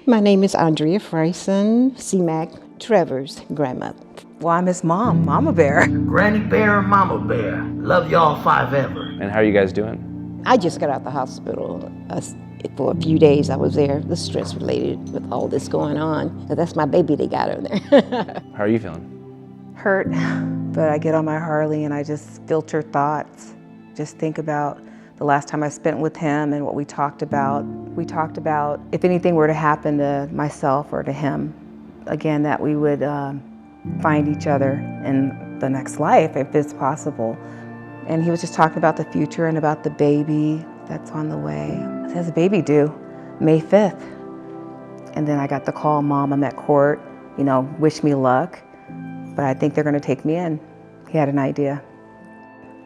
My name is Andrea Freisen, C-Mac Trevor's grandmother. Well, I'm his mom, Mama Bear. Granny Bear and Mama Bear. Love y'all five ever. And how are you guys doing? I just got out the hospital. For a few days I was there, the stress related with all this going on. So that's my baby they got over there. How are you feeling? Hurt, but I get on my Harley and I just filter thoughts. Just think about the last time I spent with him and what we talked about. We talked about if anything were to happen to myself or to him, again, that we would find each other in the next life if it's possible. And he was just talking about the future and about the baby that's on the way. He has a baby due May 5th. And then I got the call, Mom, I'm at court, wish me luck, but I think they're gonna take me in. He had an idea.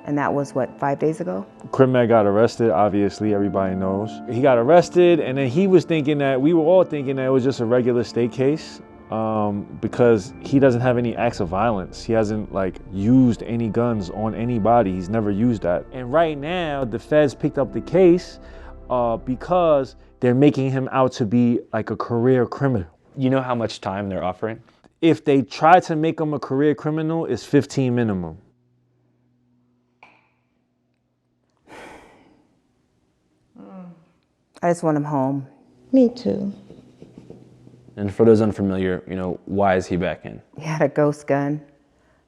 And that was, 5 days ago? Crip got arrested, obviously, everybody knows. He got arrested, and then we were all thinking that it was just a regular state case because he doesn't have any acts of violence. He hasn't used any guns on anybody. He's never used that. And right now, the feds picked up the case because they're making him out to be like a career criminal. You know how much time they're offering? If they try to make him a career criminal, it's 15 minimum. I just want him home. Me too. And for those unfamiliar, why is he back in? He had a ghost gun.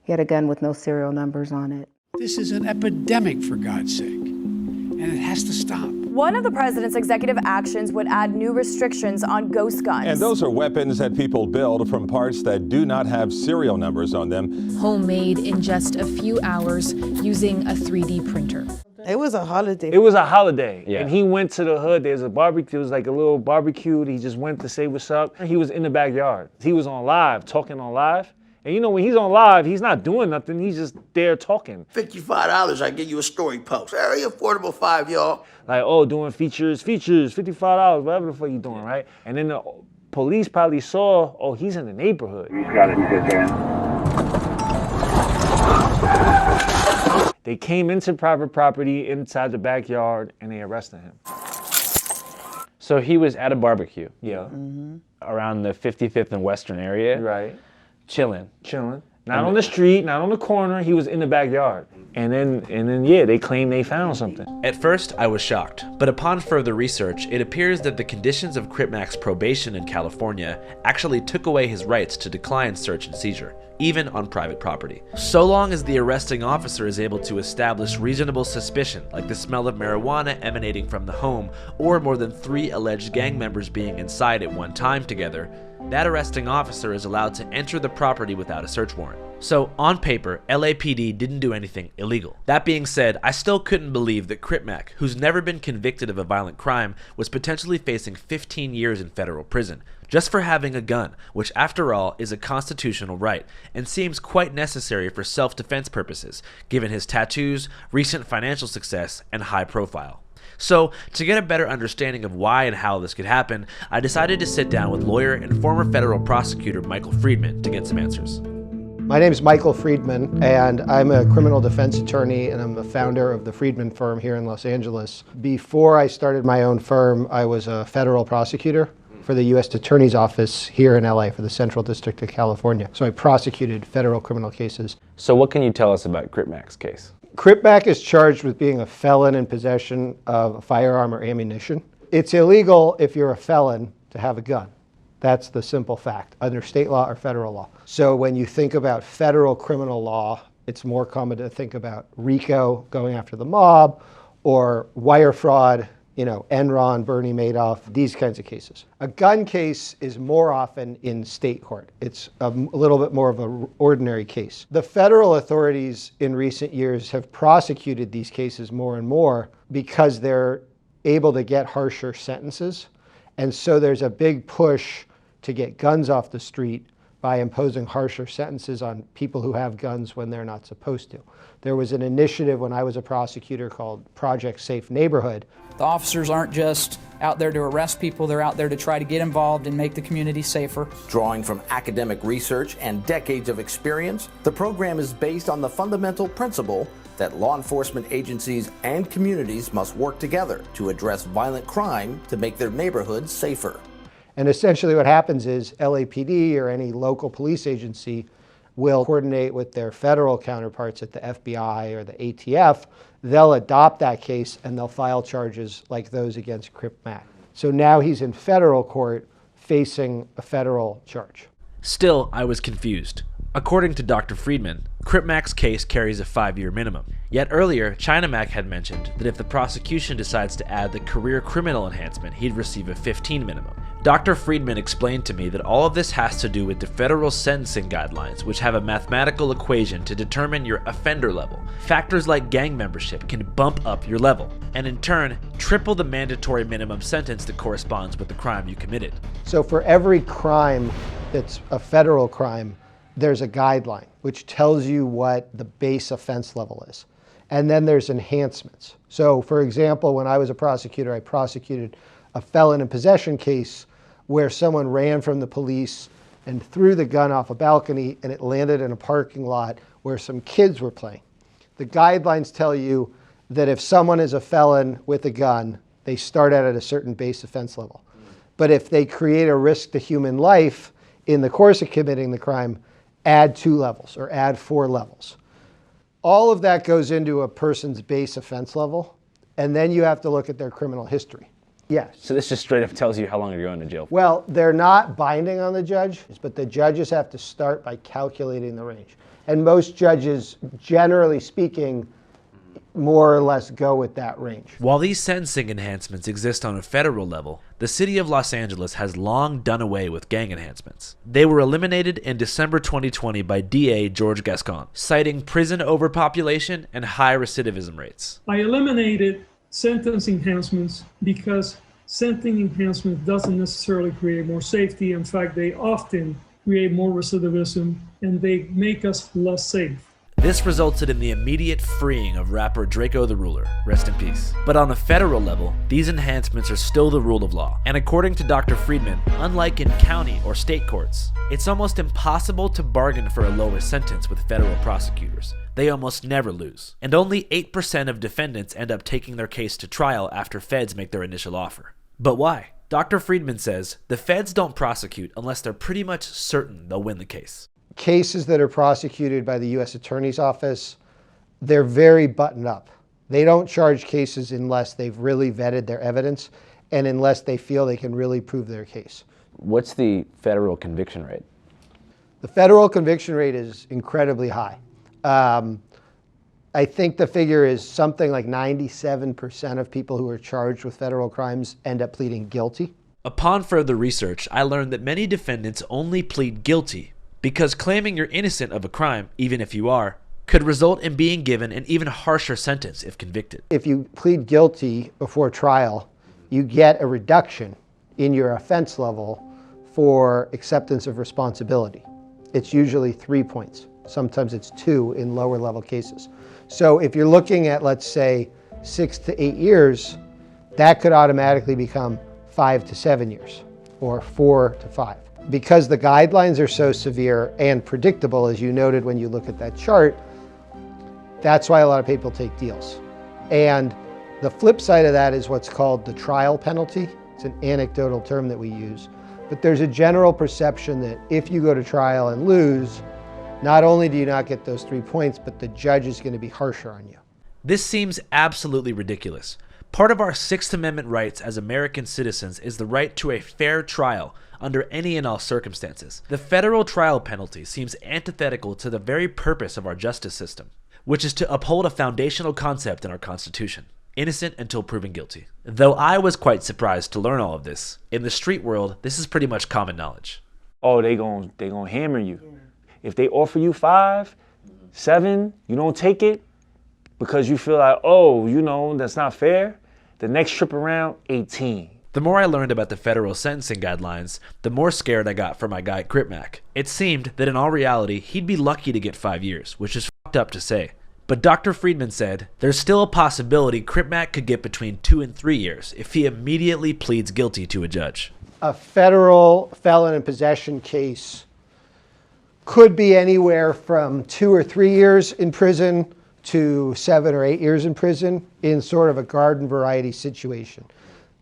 He had a gun with no serial numbers on it. This is an epidemic, for God's sake, and it has to stop. One of the president's executive actions would add new restrictions on ghost guns. And those are weapons that people build from parts that do not have serial numbers on them. Homemade in just a few hours using a 3D printer. It was a holiday. It was a holiday. Yeah. And he went to the hood. There's a barbecue. It was like a little barbecue. He just went to say what's up. He was in the backyard. He was on live, talking on live. And when he's on live, he's not doing nothing. He's just there talking. $55, I give you a story post. Very affordable $5, y'all. Doing features, $55, whatever the fuck you doing, right? And then the police probably saw, he's in the neighborhood. He's got it in his hand. They came into private property inside the backyard and they arrested him. So he was at a barbecue. Yeah. Around the 55th and Western area. Right. Chilling. Not on the street, not on the corner. He was in the backyard. And then, they claimed they found something. At first, I was shocked, but upon further research, it appears that the conditions of Crip's probation in California actually took away his rights to decline search and seizure, even on private property. So long as the arresting officer is able to establish reasonable suspicion, like the smell of marijuana emanating from the home, or more than 3 alleged gang members being inside at one time together, that arresting officer is allowed to enter the property without a search warrant. So, on paper, LAPD didn't do anything illegal. That being said, I still couldn't believe that Crip, who's never been convicted of a violent crime, was potentially facing 15 years in federal prison, just for having a gun, which after all is a constitutional right, and seems quite necessary for self-defense purposes, given his tattoos, recent financial success, and high profile. So, to get a better understanding of why and how this could happen, I decided to sit down with lawyer and former federal prosecutor Michael Fredman to get some answers. My name is Michael Fredman, and I'm a criminal defense attorney, and I'm the founder of the Fredman firm here in Los Angeles. Before I started my own firm, I was a federal prosecutor for the U.S. Attorney's Office here in LA for the Central District of California. So I prosecuted federal criminal cases. So what can you tell us about Crip's case? Crip is charged with being a felon in possession of a firearm or ammunition. It's illegal if you're a felon to have a gun. That's the simple fact, under state law or federal law. So when you think about federal criminal law, it's more common to think about RICO, going after the mob, or wire fraud, Enron, Bernie Madoff, these kinds of cases. A gun case is more often in state court. It's a little bit more of an ordinary case. The federal authorities in recent years have prosecuted these cases more and more because they're able to get harsher sentences. And so there's a big push to get guns off the street by imposing harsher sentences on people who have guns when they're not supposed to. There was an initiative when I was a prosecutor called Project Safe Neighborhood. The officers aren't just out there to arrest people, they're out there to try to get involved and make the community safer. Drawing from academic research and decades of experience, the program is based on the fundamental principle that law enforcement agencies and communities must work together to address violent crime to make their neighborhoods safer. And essentially what happens is LAPD or any local police agency will coordinate with their federal counterparts at the FBI or the ATF. They'll adopt that case and they'll file charges like those against Crip Mac. So now he's in federal court facing a federal charge. Still, I was confused. According to Dr. Fredman, Crip Mac's case carries a 5-year minimum. Yet earlier, China Mac had mentioned that if the prosecution decides to add the career criminal enhancement, he'd receive a 15 minimum. Dr. Fredman explained to me that all of this has to do with the federal sentencing guidelines, which have a mathematical equation to determine your offender level. Factors like gang membership can bump up your level, and in turn, triple the mandatory minimum sentence that corresponds with the crime you committed. So for every crime that's a federal crime, there's a guideline which tells you what the base offense level is. And then there's enhancements. So for example, when I was a prosecutor, I prosecuted a felon in possession case where someone ran from the police and threw the gun off a balcony and it landed in a parking lot where some kids were playing. The guidelines tell you that if someone is a felon with a gun, they start out at a certain base offense level. But if they create a risk to human life in the course of committing the crime, add 2 levels or add 4 levels. All of that goes into a person's base offense level, and then you have to look at their criminal history. Yes. So this just straight up tells you how long you're going to jail. Well, they're not binding on the judge, but the judges have to start by calculating the range. And most judges, generally speaking, more or less go with that range. While these sentencing enhancements exist on a federal level, the city of Los Angeles has long done away with gang enhancements. They were eliminated in December 2020 by DA George Gascon, citing prison overpopulation and high recidivism rates. I eliminated sentence enhancements because sentencing enhancement doesn't necessarily create more safety. In fact, they often create more recidivism and they make us less safe. This resulted in the immediate freeing of rapper Draco the Ruler, rest in peace. But on a federal level, these enhancements are still the rule of law. And according to Dr. Fredman, unlike in county or state courts, it's almost impossible to bargain for a lower sentence with federal prosecutors. They almost never lose. And only 8% of defendants end up taking their case to trial after feds make their initial offer. But why? Dr. Fredman says the feds don't prosecute unless they're pretty much certain they'll win the case. Cases that are prosecuted by the U.S. Attorney's Office, they're very buttoned up. They don't charge cases unless they've really vetted their evidence and unless they feel they can really prove their case. What's the federal conviction rate? The federal conviction rate is incredibly high. I think the figure is something like 97% of people who are charged with federal crimes end up pleading guilty. Upon further research, I learned that many defendants only plead guilty because claiming you're innocent of a crime, even if you are, could result in being given an even harsher sentence if convicted. If you plead guilty before trial, you get a reduction in your offense level for acceptance of responsibility. It's usually 3 points. Sometimes it's 2 in lower level cases. So if you're looking at, let's say, 6 to 8 years, that could automatically become 5 to 7 years or 4 to 5. Because the guidelines are so severe and predictable, as you noted when you look at that chart, that's why a lot of people take deals. And the flip side of that is what's called the trial penalty. It's an anecdotal term that we use. But there's a general perception that if you go to trial and lose, not only do you not get those 3 points, but the judge is going to be harsher on you. This seems absolutely ridiculous. Part of our Sixth Amendment rights as American citizens is the right to a fair trial under any and all circumstances. The federal trial penalty seems antithetical to the very purpose of our justice system, which is to uphold a foundational concept in our Constitution: innocent until proven guilty. Though I was quite surprised to learn all of this, in the street world, this is pretty much common knowledge. Oh, they gonna hammer you. If they offer you 5, 7, you don't take it because you feel like, oh, you know, that's not fair. The next trip around, 18. The more I learned about the federal sentencing guidelines, the more scared I got for my guy Crip Mac. It seemed that in all reality, he'd be lucky to get 5 years, which is fucked up to say. But Dr. Fredman said there's still a possibility Crip Mac could get between 2 and 3 years if he immediately pleads guilty to a judge. A federal felon in possession case could be anywhere from 2 or 3 years in prison to 7 or 8 years in prison in sort of a garden variety situation.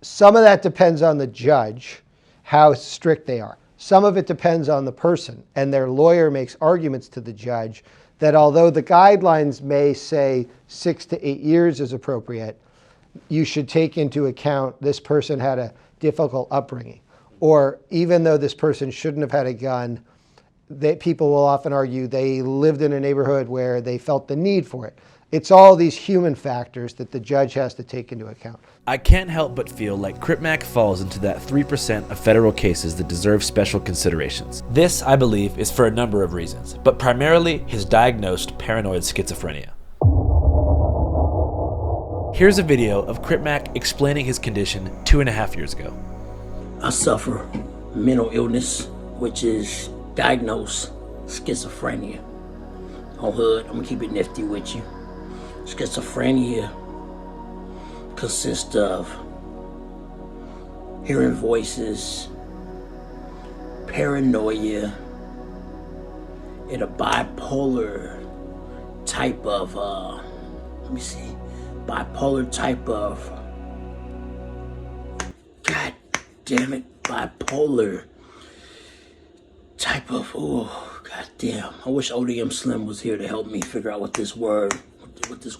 Some of that depends on the judge how strict they are. Some of it depends on the person, and their lawyer makes arguments to the judge that although the guidelines may say 6 to 8 years is appropriate, you should take into account this person had a difficult upbringing. Or even though this person shouldn't have had a gun, people will often argue they lived in a neighborhood where they felt the need for it. It's all these human factors that the judge has to take into account. I can't help but feel like Crip Mac falls into that 3% of federal cases that deserve special considerations. This, I believe, is for a number of reasons, but primarily his diagnosed paranoid schizophrenia. Here's a video of Crip Mac explaining his condition 2.5 years ago. I suffer mental illness, which is diagnosed schizophrenia. On hood, I'm gonna keep it nifty with you. Schizophrenia consists of hearing voices, paranoia, and a bipolar type of, bipolar type of, God damn it, bipolar type of, oh, God damn. I wish ODM Slim was here to help me figure out what this word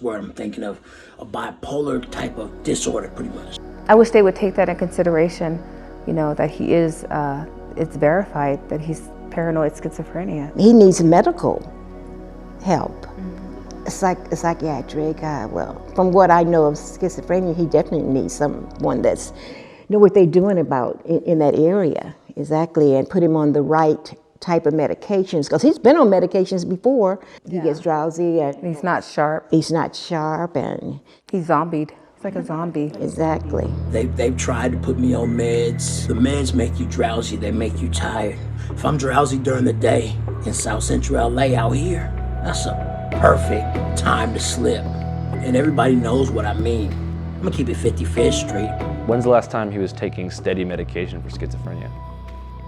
I'm thinking of. A bipolar type of disorder, pretty much. I wish they would take that in consideration, you know, that he is, it's verified that he's paranoid schizophrenia. He needs medical help. It's like psychiatric. Well, from what I know of schizophrenia, he definitely needs someone that's know what they're doing about in that area, exactly, and put him on the right type of medications, because he's been on medications before. He gets drowsy and he's not sharp. He's not sharp, and he's zombied. It's like a zombie. Exactly. They've tried to put me on meds. The meds make you drowsy, they make you tired. If I'm drowsy during the day in South Central LA out here, that's a perfect time to slip. And everybody knows what I mean. I'm gonna keep it 55th Street. When's the last time he was taking steady medication for schizophrenia?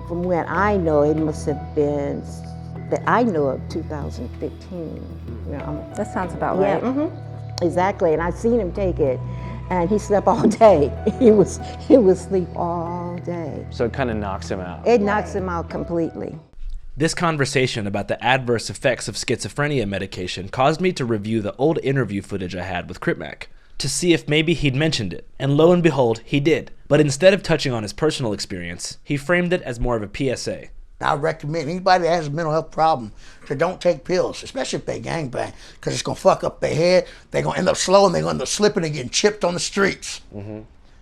From what I know, it must have been, that I know of, 2015. You know, that sounds about right. Exactly, and I've seen him take it, and he slept all day. He would sleep all day. So it kind of knocks him out. It knocks him out completely. This conversation about the adverse effects of schizophrenia medication caused me to review the old interview footage I had with Crip Mac to see if maybe he'd mentioned it, and lo and behold, he did. But instead of touching on his personal experience, he framed it as more of a PSA. I recommend anybody that has a mental health problem to don't take pills, especially if they gangbang, because it's gonna fuck up their head. They're gonna end up slow and they're gonna end up slipping and getting chipped on the streets.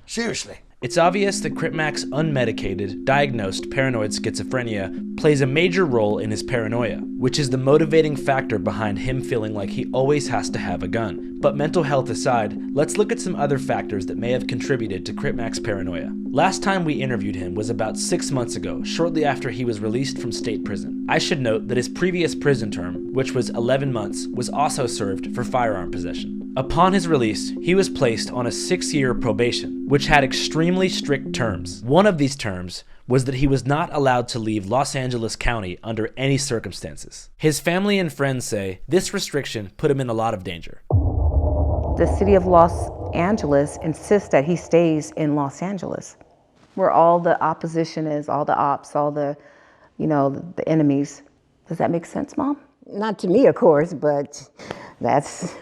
Seriously. It's obvious that Crip Mac's unmedicated, diagnosed paranoid schizophrenia plays a major role in his paranoia, which is the motivating factor behind him feeling like he always has to have a gun. But mental health aside, let's look at some other factors that may have contributed to Crip Mac's paranoia. Last time we interviewed him was about 6 months ago, shortly after he was released from state prison. I should note that his previous prison term, which was 11 months, was also served for firearm possession. Upon his release, he was placed on a 6-year probation, which had extremely strict terms. One of these terms was that he was not allowed to leave Los Angeles County under any circumstances. His family and friends say this restriction put him in a lot of danger. The city of Los Angeles insists that he stays in Los Angeles, where all the opposition is, all the ops, all the, you know, the enemies. Does that make sense, Mom? Not to me, of course, but that's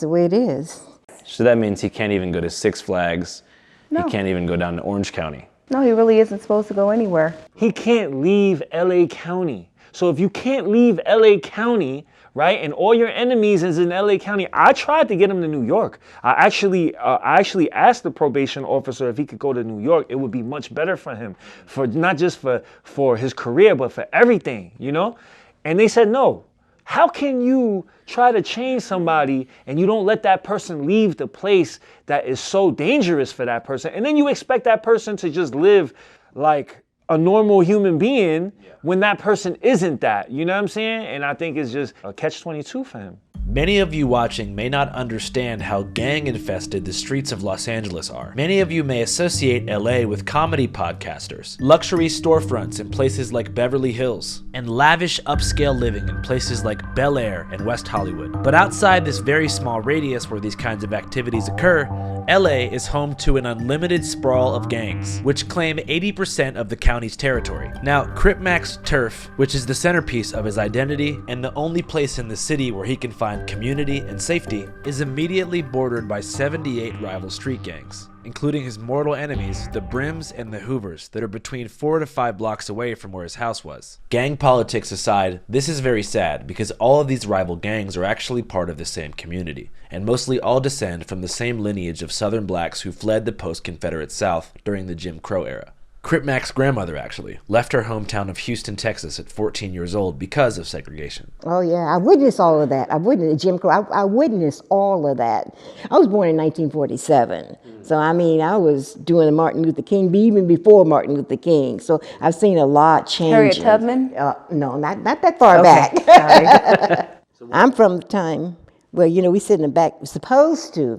the way it is. So that means he can't even go to Six Flags. No. He can't even go down to Orange County. No, he really isn't supposed to go anywhere. He can't leave LA County. So if you can't leave LA County, right, and all your enemies is in LA County, I tried to get him to New York. I actually asked the probation officer if he could go to New York. It would be much better for him, for not just for his career, but for everything, you know? And they said no. How can you try to change somebody and you don't let that person leave the place that is so dangerous for that person, and then you expect that person to just live like a normal human being when that person isn't that, you know what I'm saying? And I think it's just a catch-22 for him. Many of you watching may not understand how gang-infested the streets of Los Angeles are. Many of you may associate LA with comedy podcasters, luxury storefronts in places like Beverly Hills, and lavish upscale living in places like Bel Air and West Hollywood. But outside this very small radius where these kinds of activities occur, LA is home to an unlimited sprawl of gangs, which claim 80% of the county's territory. Now, Crip Mac's turf, which is the centerpiece of his identity and the only place in the city where he can find community and safety, is immediately bordered by 78 rival street gangs, including his mortal enemies, the Brims and the Hoovers, that are between 4 to 5 blocks away from where his house was. Gang politics aside, this is very sad because all of these rival gangs are actually part of the same community, and mostly all descend from the same lineage of Southern blacks who fled the post-Confederate South during the Jim Crow era. Crip Mac's grandmother, actually, left her hometown of Houston, Texas at 14 years old because of segregation. Oh yeah, I witnessed all of that. I witnessed Jim Crow. I witnessed all of that. I was born in 1947. So I mean, I was doing the Martin Luther King, even before Martin Luther King. So I've seen a lot change. Harriet Tubman? No, not that far back. Sorry. I'm from the time where, we sit in the back. We're supposed to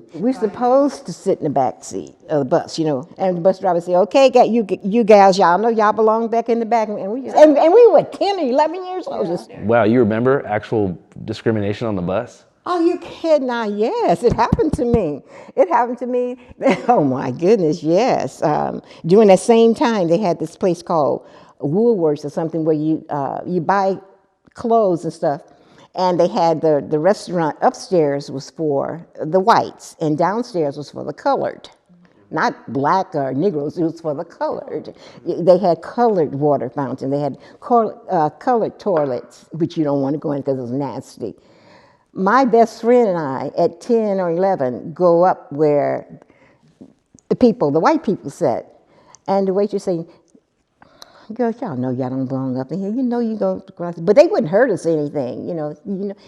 sit in the back seat of the bus, and the bus driver say, "Okay, you gals, y'all know y'all belong back in the back," and we were 10 or 11 years old. Wow, you remember actual discrimination on the bus? Oh, you kidding? Now, yes, it happened to me. Oh my goodness, yes. During that same time, they had this place called Woolworths or something where you buy clothes and stuff. And they had the restaurant upstairs was for the whites, and downstairs was for the colored. Not black or Negroes, it was for the colored. They had colored water fountain. They had colored toilets, which you don't want to go in because it was nasty. My best friend and I, at 10 or 11, go up where the white people sat. And the waitress say, "Girls, y'all know y'all don't belong up in here. You go across." But they wouldn't hurt us anything,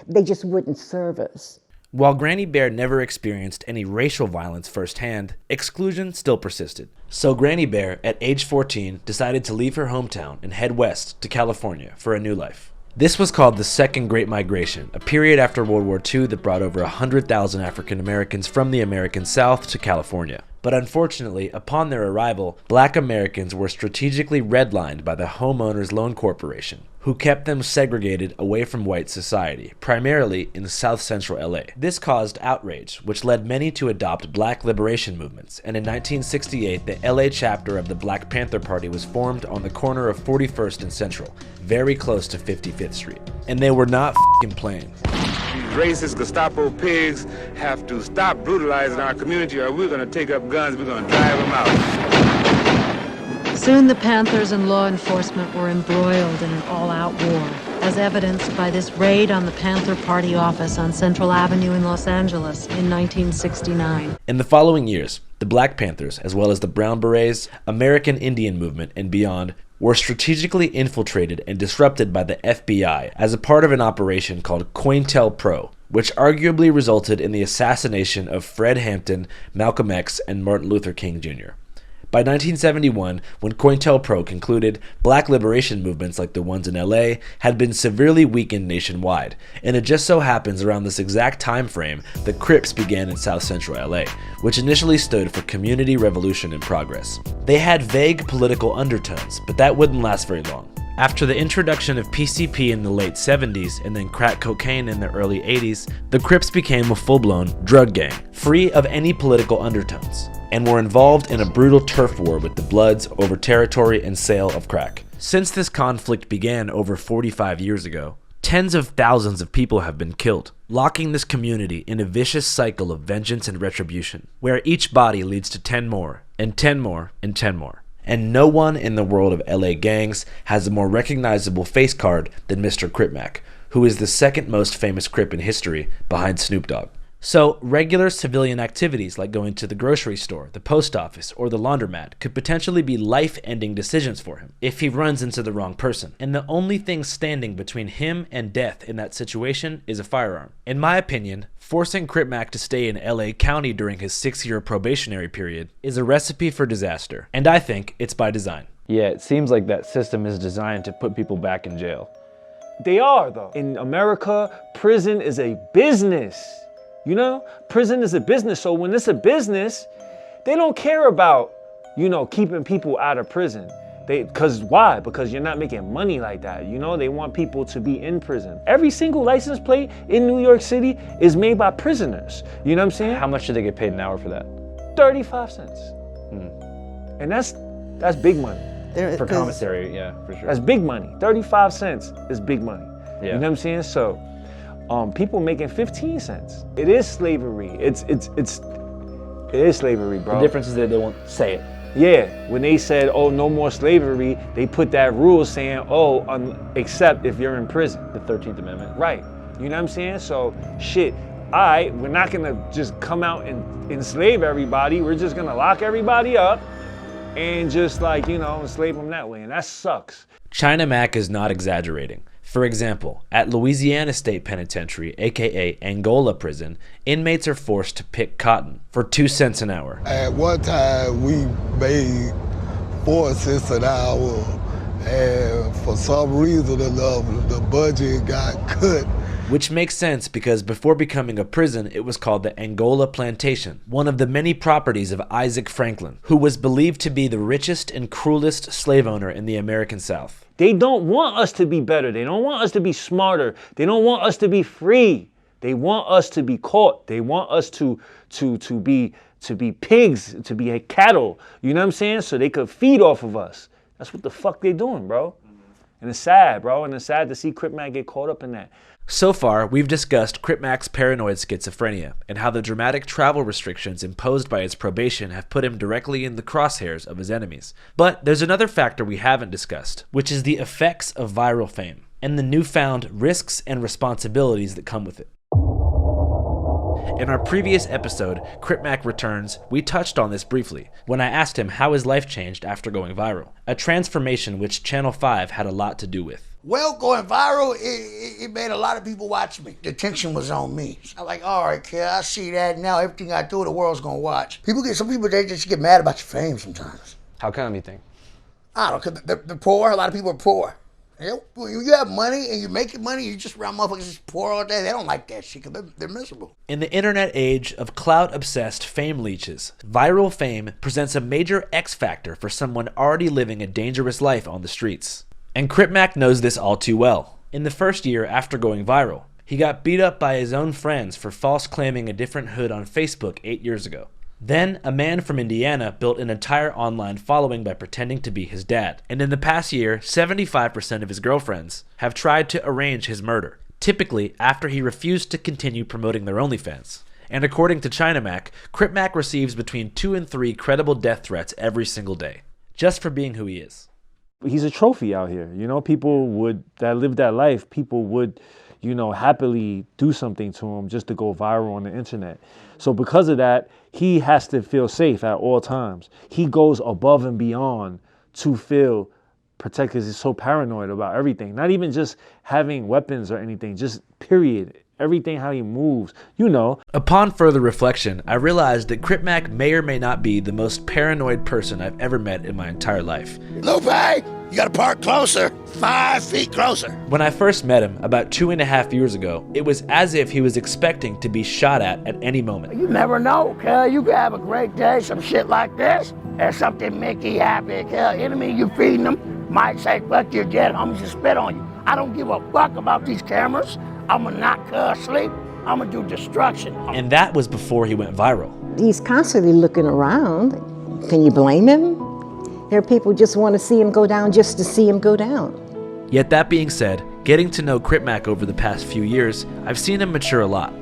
they just wouldn't serve us. While Granny Bear never experienced any racial violence firsthand, exclusion still persisted. So Granny Bear, at age 14, decided to leave her hometown and head west to California for a new life. This was called the Second Great Migration, a period after World War II that brought over 100,000 African Americans from the American South to California. But unfortunately, upon their arrival, black Americans were strategically redlined by the Homeowners Loan Corporation, who kept them segregated away from white society, primarily in South Central LA. This caused outrage, which led many to adopt black liberation movements, and in 1968, the LA chapter of the Black Panther Party was formed on the corner of 41st and Central, very close to 55th Street. And they were not f***ing playing. These racist Gestapo pigs have to stop brutalizing our community, or we're going to take up guns, we're going to drive them out. Soon the Panthers and law enforcement were embroiled in an all-out war, as evidenced by this raid on the Panther Party office on Central Avenue in Los Angeles in 1969. In the following years, the Black Panthers, as well as the Brown Berets, American Indian Movement, and beyond, were strategically infiltrated and disrupted by the FBI as a part of an operation called COINTELPRO, which arguably resulted in the assassination of Fred Hampton, Malcolm X, and Martin Luther King Jr. By 1971, when COINTELPRO concluded, black liberation movements like the ones in LA had been severely weakened nationwide, and it just so happens around this exact time frame the Crips began in South Central LA, which initially stood for Community Revolution in Progress. They had vague political undertones, but that wouldn't last very long. After the introduction of PCP in the late 70s and then crack cocaine in the early 80s, the Crips became a full-blown drug gang, free of any political undertones, and were involved in a brutal turf war with the Bloods over territory and sale of crack. Since this conflict began over 45 years ago, tens of thousands of people have been killed, locking this community in a vicious cycle of vengeance and retribution, where each body leads to 10 more, and 10 more, and 10 more. And no one in the world of LA gangs has a more recognizable face card than Mr. Crip Mac, who is the second most famous Crip in history behind Snoop Dogg. So, regular civilian activities like going to the grocery store, the post office, or the laundromat could potentially be life-ending decisions for him if he runs into the wrong person. And the only thing standing between him and death in that situation is a firearm. In my opinion, forcing Crip Mac to stay in LA County during his 6-year probationary period is a recipe for disaster, and I think it's by design. Yeah, it seems like that system is designed to put people back in jail. They are, though. In America, prison is a business. Prison is a business. So when it's a business, they don't care about, keeping people out of prison. Why? Because you're not making money like that. They want people to be in prison. Every single license plate in New York City is made by prisoners. You know what I'm saying? How much do they get paid an hour for that? 35 cents. And that's big money. For commissary, yeah, for sure. That's big money. 35 cents is big money. Yeah. You know what I'm saying? So, people making 15 cents. It is slavery. It is slavery, bro. The difference is that they won't say it. Yeah, when they said, oh, no more slavery, they put that rule saying, oh, except if you're in prison. The 13th Amendment. Right. You know what I'm saying? So, shit, we're not gonna just come out and enslave everybody. We're just gonna lock everybody up and just enslave them that way. And that sucks. China Mac is not exaggerating. For example, at Louisiana State Penitentiary, aka Angola Prison, inmates are forced to pick cotton for 2 cents an hour. At one time, we made 4 cents an hour, and for some reason or another, the budget got cut. Which makes sense because before becoming a prison, it was called the Angola Plantation, one of the many properties of Isaac Franklin, who was believed to be the richest and cruelest slave owner in the American South. They don't want us to be better. They don't want us to be smarter. They don't want us to be free. They want us to be caught. They want us to be pigs, to be cattle. You know what I'm saying? So they could feed off of us. That's what the fuck they doing, bro. And it's sad, bro. And it's sad to see Crip Mac get caught up in that. So far, we've discussed Crip Mac's paranoid schizophrenia and how the dramatic travel restrictions imposed by his probation have put him directly in the crosshairs of his enemies. But there's another factor we haven't discussed, which is the effects of viral fame and the newfound risks and responsibilities that come with it. In our previous episode, Crip Mac Returns, we touched on this briefly when I asked him how his life changed after going viral, a transformation which Channel 5 had a lot to do with. Well, going viral, it made a lot of people watch me. The attention was on me. I'm like, all right, kid, I see that now. Everything I do, the world's gonna watch. Some people, they just get mad about your fame sometimes. How come, you think? I don't know, because they're poor. A lot of people are poor. When you have money and you're making money, you just around motherfuckers just poor all day. They don't like that shit because they're miserable. In the internet age of clout-obsessed fame leeches, viral fame presents a major X factor for someone already living a dangerous life on the streets. And Crip Mac knows this all too well. In the first year after going viral, he got beat up by his own friends for false claiming a different hood on Facebook 8 years ago. Then, a man from Indiana built an entire online following by pretending to be his dad. And in the past year, 75% of his girlfriends have tried to arrange his murder, typically after he refused to continue promoting their OnlyFans. And according to China Mac, Crip Mac receives between 2 and 3 credible death threats every single day, just for being who he is. He's a trophy out here. People that live that life, people would, happily do something to him just to go viral on the internet. So because of that, he has to feel safe at all times. He goes above and beyond to feel protected because he's so paranoid about everything. Not even just having weapons or anything, just period. Everything, how he moves, Upon further reflection, I realized that Crip Mac may or may not be the most paranoid person I've ever met in my entire life. Lupe, you gotta park closer, 5 feet closer. When I first met him about 2.5 years ago, it was as if he was expecting to be shot at any moment. You never know, cuz. You could have a great day, some shit like this, and something make you happy, cuz. Enemy you feeding them might say, fuck your dead homies and spit on you. I don't give a fuck about these cameras. I'm gonna knock cuz sleep. I'm gonna do destruction. And that was before he went viral. He's constantly looking around. Can you blame him? There are people just want to see him go down just to see him go down. Yet that being said, getting to know Crip Mac over the past few years, I've seen him mature a lot.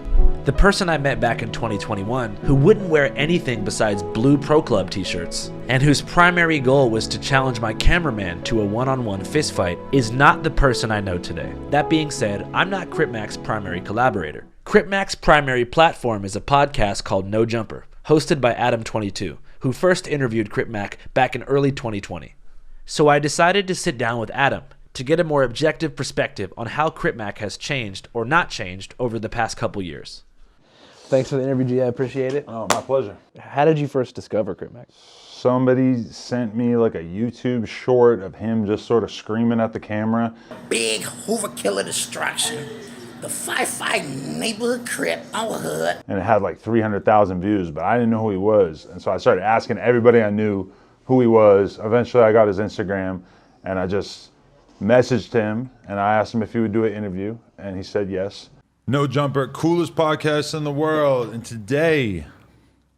The person I met back in 2021, who wouldn't wear anything besides blue Pro Club t-shirts, and whose primary goal was to challenge my cameraman to a one-on-one fistfight, is not the person I know today. That being said, I'm not Crip Mac's primary collaborator. Crip Mac's primary platform is a podcast called No Jumper, hosted by Adam22, who first interviewed Crip Mac back in early 2020. So I decided to sit down with Adam to get a more objective perspective on how Crip Mac has changed or not changed over the past couple years. Thanks for the interview, G. I appreciate it. Oh, my pleasure. How did you first discover Crip Mac? Somebody sent me like a YouTube short of him just sort of screaming at the camera. Big Hoover killer destruction. The firefighting neighborhood Crip, our hood. And it had like 300,000 views, but I didn't know who he was. And so I started asking everybody I knew who he was. Eventually I got his Instagram and I just messaged him and I asked him if he would do an interview and he said yes. No Jumper, coolest podcast in the world. And today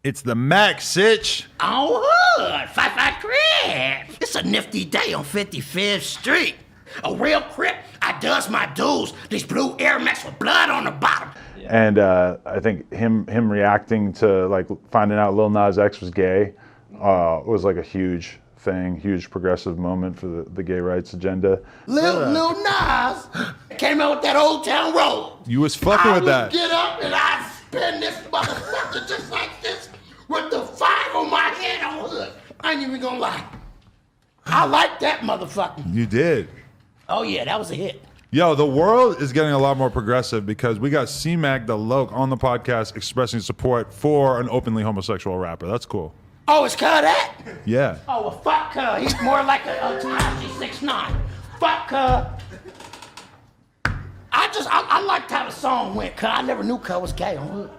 It's the Mac Sitch. Oh, hood, 55 Crip. It's a nifty day on 55th Street. A real Crip, I does my dues. These blue Air Max with blood on the bottom. And I think him reacting to like finding out Lil Nas X was gay was like a huge thing, huge progressive moment for the gay rights agenda. Lil Nas came out with that Old Town Road. You was fucking with that. I would get up and I'd spin this motherfucker just like this with the 5 on my head on hood. I ain't even gonna lie. I like that motherfucker. You did. Oh yeah, that was a hit. Yo, the world is getting a lot more progressive because we got C-Mac the Loke on the podcast expressing support for an openly homosexual rapper. That's cool. Oh, it's that? Yeah. Oh, well, fuck her. He's more like a Takashi 6ix9ine. Fuck her. I liked how the song went, cuz I never knew cuz was gay on hood.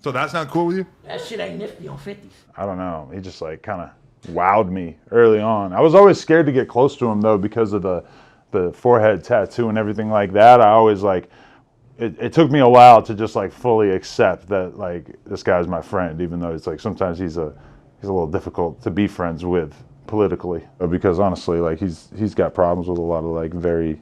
So that's not cool with you? That shit ain't nifty on 50s. I don't know. He just like kind of wowed me early on. I was always scared to get close to him though because of the forehead tattoo and everything like that. I always like, it took me a while to just like fully accept that like this guy's my friend, even though it's like sometimes he's a little difficult to be friends with politically, because honestly like he's got problems with a lot of like very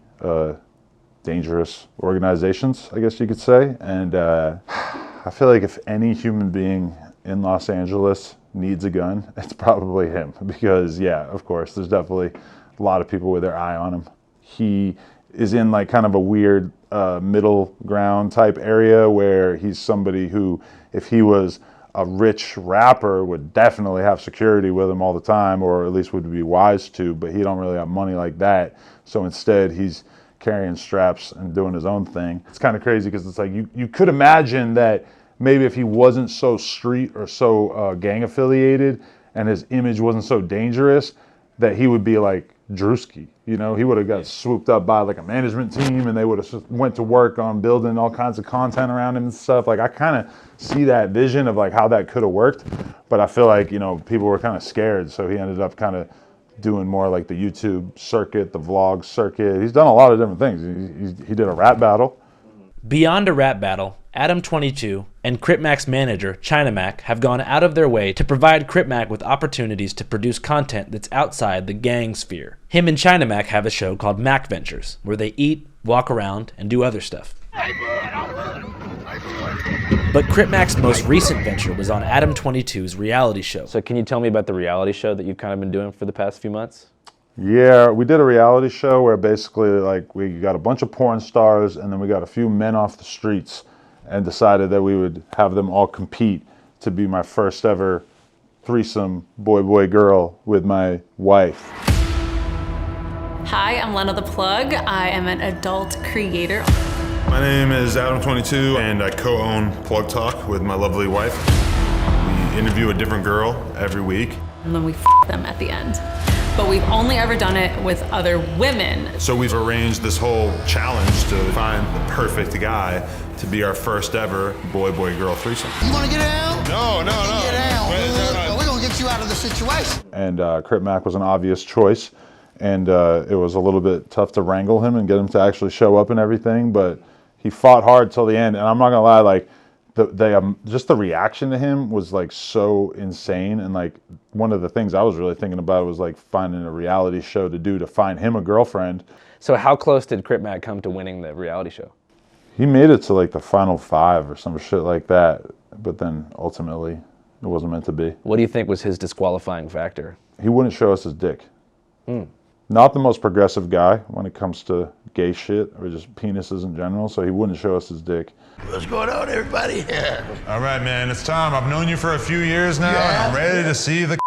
dangerous organizations, I guess you could say. And I feel like if any human being in Los Angeles needs a gun, it's probably him, because yeah, of course there's definitely a lot of people with their eye on him. He is in like kind of a weird middle ground type area where he's somebody who, if he was a rich rapper, would definitely have security with him all the time, or at least would be wise to, but he don't really have money like that. So instead he's carrying straps and doing his own thing. It's kind of crazy because it's like you could imagine that maybe if he wasn't so street or so gang affiliated and his image wasn't so dangerous, that he would be like Drewski. You know, he would have got swooped up by like a management team and they would have went to work on building all kinds of content around him and stuff. Like I kind of see that vision of like how that could have worked, but I feel like, you know, people were kind of scared. So he ended up kind of doing more like the YouTube circuit, the vlog circuit. He's done a lot of different things. He did a rap battle. Beyond a rap battle, Adam22 and Crip Mac's manager, China Mac, have gone out of their way to provide Crip Mac with opportunities to produce content that's outside the gang sphere. Him and China Mac have a show called Mac Ventures, where they eat, walk around, and do other stuff. But Crip Mac's most recent venture was on Adam22's reality show. So can you tell me about the reality show that you've kind of been doing for the past few months? Yeah, we did a reality show where basically like we got a bunch of porn stars and then we got a few men off the streets and decided that we would have them all compete to be my first ever threesome boy-girl with my wife. Hi, I'm Lena the Plug. I am an adult creator. My name is Adam22 and I co-own Plug Talk with my lovely wife. We interview a different girl every week. And then we them at the end. But we've only ever done it with other women. So we've arranged this whole challenge to find the perfect guy to be our first ever boy-girl threesome. You want to get down? No. Get down. We're going to get you out of the situation. And Crip Mac was an obvious choice. And it was a little bit tough to wrangle him and get him to actually show up and everything. But he fought hard till the end. And I'm not going to lie, like, just the reaction to him was like so insane. And like one of the things I was really thinking about was like finding a reality show to do to find him a girlfriend. So how close did Crip Mac come to winning the reality show? He made it to like the final 5 or some shit like that, but then ultimately it wasn't meant to be. What do you think was his disqualifying factor? He wouldn't show us his dick. Not the most progressive guy when it comes to gay shit or just penises in general, so he wouldn't show us his dick. What's going on, everybody? All right, man, it's time. I've known you for a few years now, and I'm ready to see the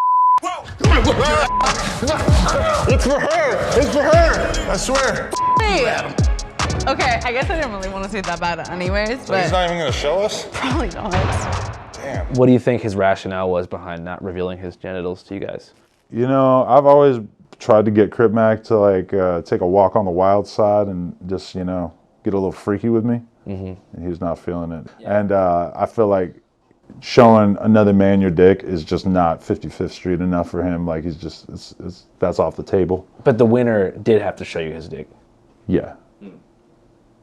It's for her! It's for her! I swear. Hey. Okay, I guess I didn't really want to say that bad anyways, So but... he's not even going to show us? Probably not. Damn. What do you think his rationale was behind not revealing his genitals to you guys? You know, I've always tried to get Crip Mac to like take a walk on the wild side and just, you know, get a little freaky with me. And he's not feeling it. Yeah. And I feel like showing another man your dick is just not 55th Street enough for him. Like he's just, that's off the table. But the winner did have to show you his dick. Yeah.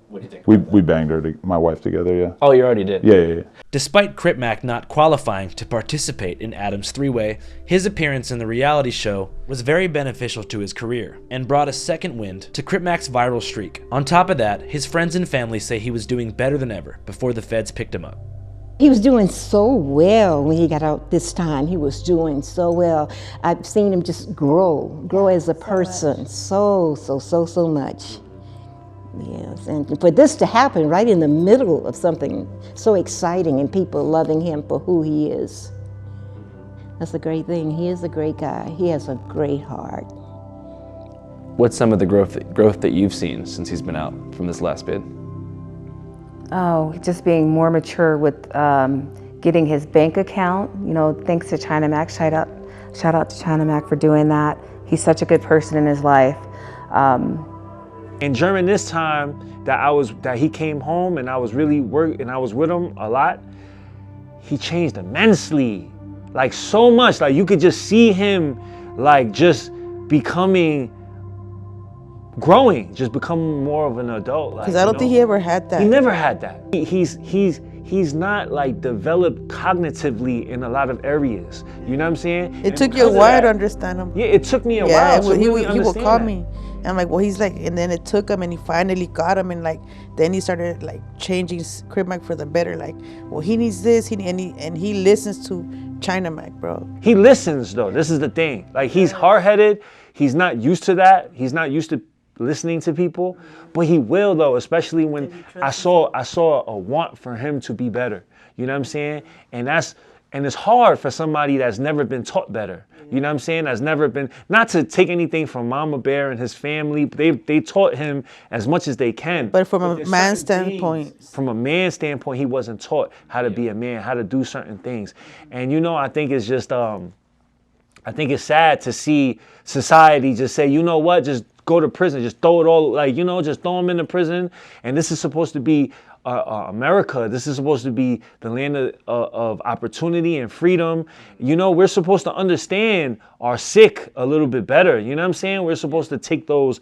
What do you think? We banged her, my wife, together. Yeah. Oh, you already did. Yeah. Despite Crip Mac not qualifying to participate in Adam's three-way, his appearance in the reality show was very beneficial to his career and brought a second wind to Crip Mac's viral streak. On top of that, his friends and family say he was doing better than ever before the feds picked him up. He was doing so well when he got out this time. He was doing so well. I've seen him just grow as a person so much. Yes, and for this to happen right in the middle of something so exciting and people loving him for who he is, that's a great thing. He is a great guy. He has a great heart. What's some of the growth that you've seen since he's been out from this last bid? Oh, just being more mature with getting his bank account. You know, thanks to China Mac. Shout out to China Mac for doing that. He's such a good person in his life. And during this time that he came home and I was really and I was with him a lot, he changed immensely, like so much. Like you could just see him, like just growing, just becoming more of an adult. Because I don't think he ever had that. He never had that. He's not like developed cognitively in a lot of areas. You know what I'm saying? It took you a while to understand him. Yeah, it took me a while to really he would understand call that. me. And I'm like, well, he's like, and then it took him and he finally got him. And like, then he started like changing Crip Mac for the better. Like, well, he needs this. And he listens to China Mac, bro. He listens though. This is the thing. Like he's hard-headed. He's not used to that. He's not used to listening to people, but he will though, especially when I saw a want for him to be better. You know what I'm saying? And it's hard for somebody that's never been taught better. You know what I'm saying? That's never been, not to take anything from Mama Bear and his family, they taught him as much as they can. But from a man's standpoint. From a man's standpoint, he wasn't taught how to be a man, how to do certain things. And you know, I think it's just, I think it's sad to see society just say, you know what, just go to prison, just throw it all, like, you know, just throw them into prison. And this is supposed to be America. This is supposed to be the land of opportunity and freedom. You know, we're supposed to understand our sick a little bit better. You know what I'm saying? We're supposed to take those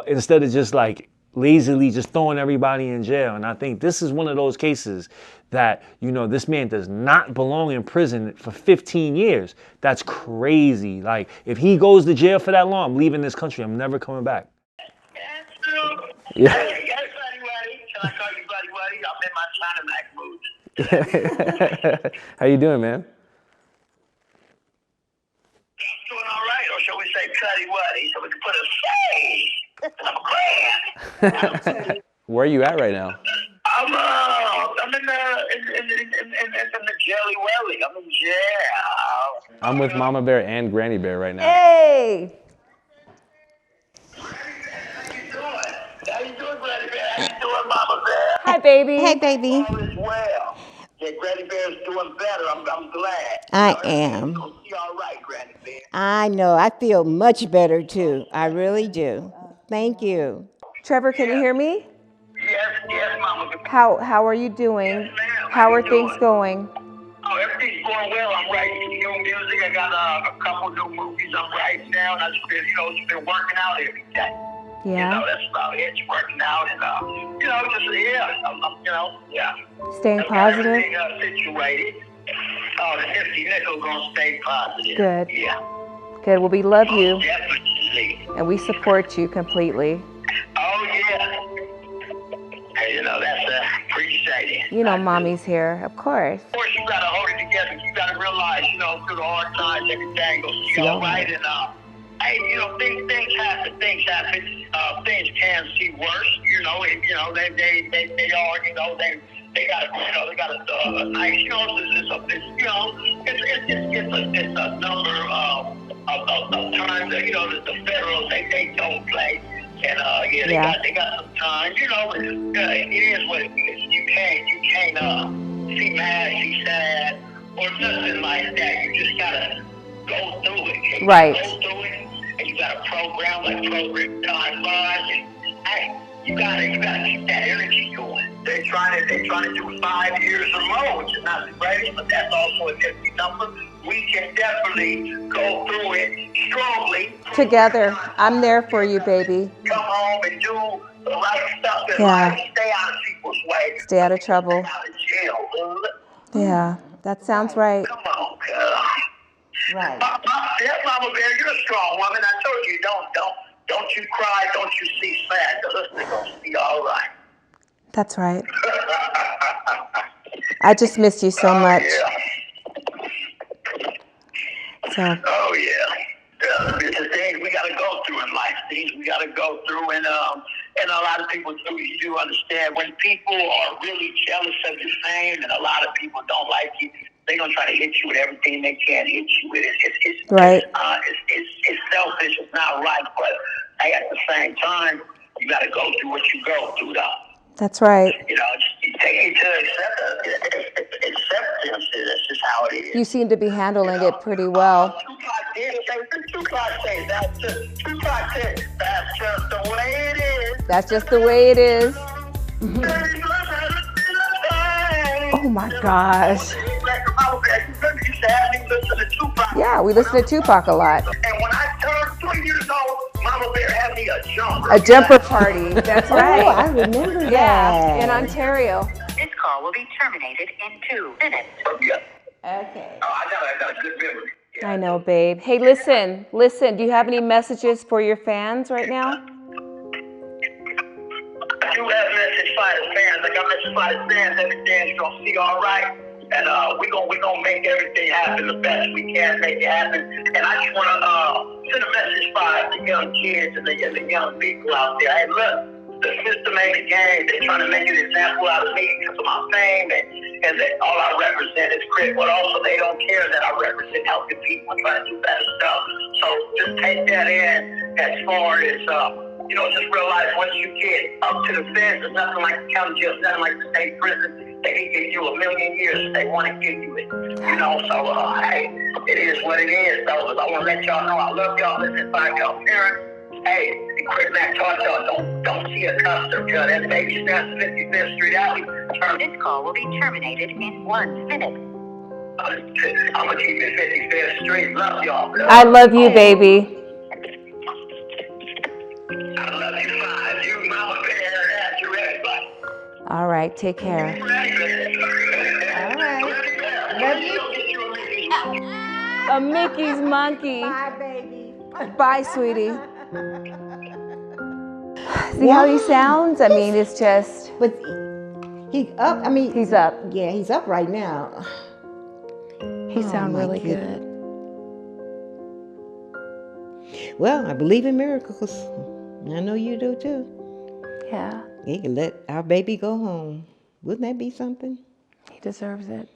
instead of just like lazily just throwing everybody in jail. And I think this is one of those cases that, you know, this man does not belong in prison for 15 years. That's crazy. Like, if he goes to jail for that long, I'm leaving this country. I'm never coming back. Yeah. Can I call you buddy? I'm in my China Mac mood. How you doing, man? I'm doing all right, or shall we say Cuddy Wuddy, so we can put a say. I'm grand. Where are you at right now? I'm in the Jelly Welly. I'm in jail. I'm with Mama Bear and Granny Bear right now. Hey! How you doing, Granny Bear? How you doing, Mama Bear? Hi, baby. Hey, baby. All is well. Yeah, Granny Bear's doing better. I'm glad. I am. You're gonna be all right, Granny Bear. I know. I feel much better too. I really do. Thank you. Trevor, can you hear me? Yes, Mama. How are you doing? Yes, ma'am. How are things going? Oh, everything's going well. I'm writing new music. I got a couple new movies I'm writing now, and I've been, just been working out every day. Yeah. That's about it. Just working out and, Staying I've got positive? everything situated. Oh, the 50 nickel gonna stay positive. Good. Yeah. Good. Well, we love you. Definitely. And we support you completely. Oh, yeah. Hey, that's appreciated. You know, mommy's here, of course. Of course, you gotta hold it together. You gotta realize, through the hard times, everything goes to all right. And, hey, things happen. Things can see worse. They are. They got a nice. It's a number of times that the federals they don't play. And they got some time. It is what it is. You can't see mad, see sad, or nothing like that. You just gotta go through it. You Right. Go through it, and you got a program time wise, and hey, you gotta keep that energy going. They're trying to do 5 years or more, which is not the greatest, but that's also a nifty number. We can definitely go through it strongly. Together. I'm there for you, baby. Come home and do the right stuff in Yeah. life. Stay out of people's way. Stay out of trouble. Stay out of jail. Yeah, that sounds right. Come on, girl. Right. Mama Bear, you're a strong woman. I told you, don't you cry, don't you see sad. The husband gonna be all right. That's right. I just miss you so much. Yeah. So. Oh yeah. It's the things we gotta go through in life. Things we gotta go through, and a lot of people do understand when people are really jealous of your fame, and a lot of people don't like you. They're gonna try to hit you with everything they can hit you with. It's right. It's selfish. It's not right, but hey, at the same time, you gotta go through what you go through, though. That's right. You know, you take it to acceptance. That's just how it is. You seem to be handling it pretty well. Tupac said that's just the way it is. That's just the way it is. Oh my gosh. Yeah, we listen to Tupac a lot. And when I turned 3 years old, Mama Bear had me a jumper. A jumper party. That's right. Oh, I remember that. Yeah, in Ontario. This call will be terminated in 2 minutes. Okay. Oh, I got a good memory. I know, babe. Hey, listen. Do you have any messages for your fans right now? I do have a message for the fans. I got a message for the fans. Everything's gonna be all right. And we gonna make everything happen the best we can make it happen. And I just wanna send a message for the young kids and the young people out there. Hey, look, the system ain't a game. They're trying to make an example out of me because of my fame, and that all I represent is Crip. But also they don't care that I represent helping people and trying to do better stuff. So just take that in as far as just realize once you get up to the fence, there's nothing like the county jail, nothing like the state prison. They can give you 1,000,000 years if they want to give you it. So hey, it is what it is. So I want to let y'all know I love y'all. Listen to y'all parents. Hey, Crip Mac taught y'all don't see a custom cut. That baby snaps 55th Street Alley. This call will be terminated in 1 minute. I'm gonna keep it 55th Street. Love y'all. I love you, baby. I love you, five. You, Mama Bear, and you, everybody. All right, take care. All right. Love you. A Mickey's monkey. Bye, baby. Bye, sweetie. See how he sounds? I mean, it's just. But he's up. I mean, he's up. Yeah, he's up right now. He sounds really good. Well, I believe in miracles. I know you do too. Yeah. He can let our baby go home. Wouldn't that be something? He deserves it.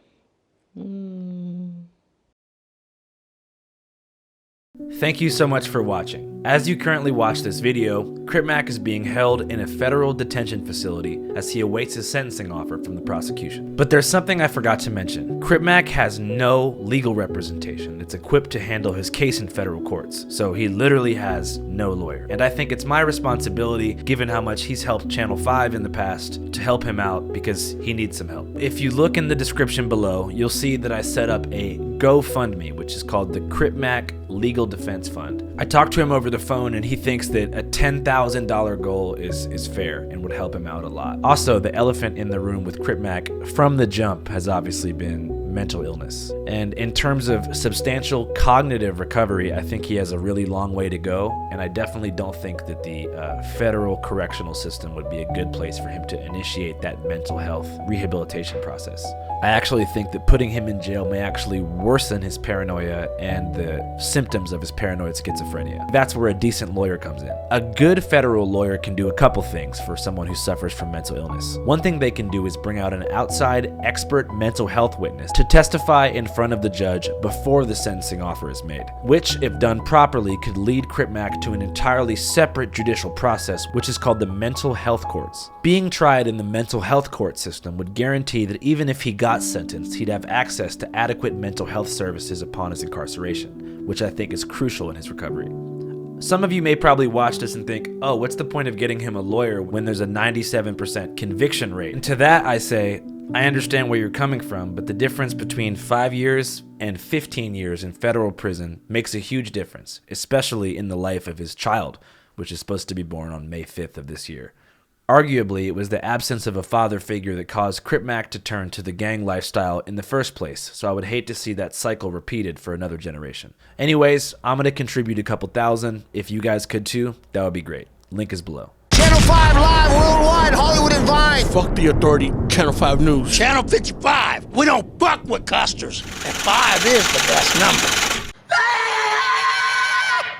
Thank you so much for watching. As you currently watch this video, Crip Mac is being held in a federal detention facility as he awaits his sentencing offer from the prosecution. But there's something I forgot to mention. Crip Mac has no legal representation that's equipped to handle his case in federal courts, so he literally has no lawyer. And I think it's my responsibility, given how much he's helped Channel 5 in the past, to help him out because he needs some help. If you look in the description below, you'll see that I set up a GoFundMe, which is called the Crip Mac Legal Defense Fund. I talked to him over the phone and he thinks that a $10,000 goal is fair and would help him out a lot. Also, the elephant in the room with Crip Mac from the jump has obviously been mental illness. And in terms of substantial cognitive recovery, I think he has a really long way to go, and I definitely don't think that the federal correctional system would be a good place for him to initiate that mental health rehabilitation process. I actually think that putting him in jail may actually worsen his paranoia and the symptoms of his paranoid schizophrenia. That's where a decent lawyer comes in. A good federal lawyer can do a couple things for someone who suffers from mental illness. One thing they can do is bring out an outside expert mental health witness to testify in front of the judge before the sentencing offer is made, which, if done properly, could lead Crip Mac to an entirely separate judicial process, which is called the mental health courts. Being tried in the mental health court system would guarantee that even if he got sentenced, he'd have access to adequate mental health services upon his incarceration, which I think is crucial in his recovery. Some of you may probably watch this and think, oh, what's the point of getting him a lawyer when there's a 97% conviction rate? And to that I say, I understand where you're coming from, but the difference between 5 years and 15 years in federal prison makes a huge difference, especially in the life of his child, which is supposed to be born on May 5th of this year. Arguably, it was the absence of a father figure that caused Crip Mac to turn to the gang lifestyle in the first place, so I would hate to see that cycle repeated for another generation. Anyways, I'm going to contribute a couple thousand. If you guys could too, that would be great. Link is below. Channel 5 Live Worldwide, Hollywood and Vine. Fuck the authority, Channel 5 News. Channel 55. We don't fuck with custers. And 5 is the best number.